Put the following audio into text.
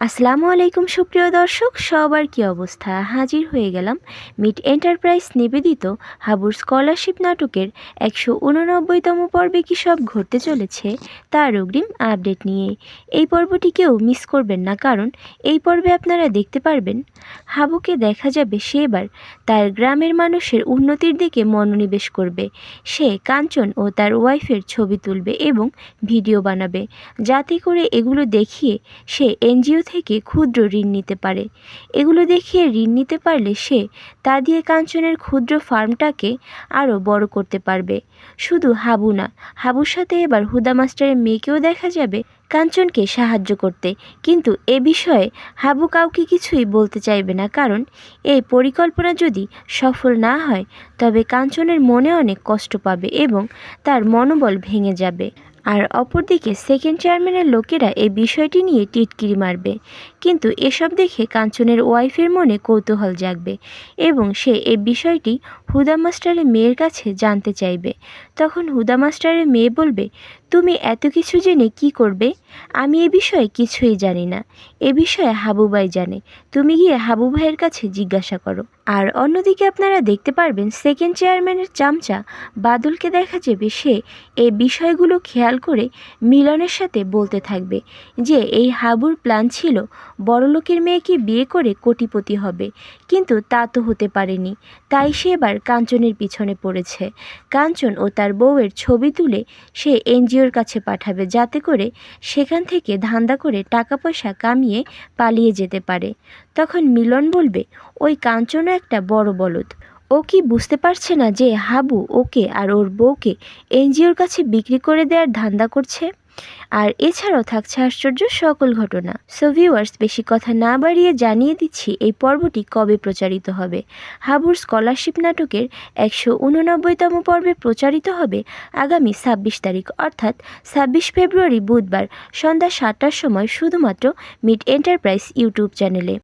আসসালামু আলাইকুম সুপ্রিয় দর্শক, সবার কি অবস্থা? হাজির হয়ে গেলাম মিট এন্টারপ্রাইজ নিবেদিত হাবুর স্কলারশিপ নাটকের 189তম পর্বে কি সব ঘটতে চলেছে তার অগ্রিম আপডেট নিয়ে। এই পর্বটি কেউ মিস করবেন না, কারণ এই পর্বে আপনারা দেখতে পারবেন হাবুকে দেখা যাবে সে এবার তার গ্রামের মানুষের উন্নতির দিকে মনোনিবেশ করবে। সে কাঞ্চন ও তার ওয়াইফের ছবি তুলবে এবং ভিডিও বানাবে, যাতে করে এগুলো দেখিয়ে সে এনজিও থেকে ক্ষুদ্র ঋণ নিতে পারে। এগুলো দেখিয়ে ঋণ নিতে পারলে সে তা দিয়ে কাঞ্চনের ক্ষুদ্র ফার্মটাকে আরও বড় করতে পারবে। শুধু হাবু না, হাবুর সাথে এবার হুদা মাস্টারের মেয়েকেও দেখা যাবে কাঞ্চনকে সাহায্য করতে। কিন্তু এ বিষয়ে হাবু কাউকে কিছুই বলতে চাইবে না, কারণ এই পরিকল্পনা যদি সফল না হয় তবে কাঞ্চনের মনে অনেক কষ্ট পাবে এবং তার মনোবল ভেঙে যাবে। আর অপরদিকে সেকেন্ড চেয়ারম্যানের লোকেরা এই বিষয়টি নিয়ে টিটকিরি মারবে। কিন্তু এসব দেখে কাঞ্চনের ওয়াইফের মনে কৌতূহল জাগবে এবং সে এই বিষয়টি হুদা মাস্টারের মেয়ের কাছে জানতে চাইবে। তখন হুদা মাস্টারের মেয়ে বলবে, তুমি এত কিছু জেনে কি করবে? আমি এ বিষয়ে কিছুই জানি না, এ বিষয়ে হাবু ভাই জানে, তুমি গিয়ে হাবু ভাইয়ের কাছে জিজ্ঞাসা করো। আর অন্যদিকে আপনারা দেখতে পারবেন সেকেন্ড চেয়ারম্যানের চামচা বাদলকে দেখা যাবে সে এই বিষয়গুলো খেয়াল করে মিলনের সাথে বলতে থাকবে যে এই হাবুর প্ল্যান ছিল বড়লোকের মেয়েকে বিয়ে করে কোটিপতি হবে, কিন্তু তা তো হতে পারেনি। তাই সে এবার কাঞ্চনের পিছনে পড়েছে। কাঞ্চন ও তার বউয়ের ছবি তুলে সে এনজিওর কাছে পাঠাবে, যাতে করে সেখান থেকে ধান্দা করে টাকা পয়সা কামিয়ে পালিয়ে যেতে পারে। তখন মিলন বলবে, ওই কাঞ্চনও একটা বড় বলদ, ও কি বুঝতে পারছে না যে হাবু ওকে আর ওর বউকে এনজিওর কাছে বিক্রি করে দেওয়ার ধান্দা করছে? আর এছাড়াও থাকছে আশ্চর্য সকল ঘটনা। সো ভিউয়ার্স, বেশি কথা না বাড়িয়ে জানিয়ে দিচ্ছি এই পর্বটি কবে প্রচারিত হবে। হাবুর স্কলারশিপ নাটকের 189তম পর্বে প্রচারিত হবে আগামী 26 তারিখ, অর্থাৎ 26 ফেব্রুয়ারি বুধবার সন্ধ্যা 7টার সময় শুধুমাত্র মিট এন্টারপ্রাইজ ইউটিউব চ্যানেলে।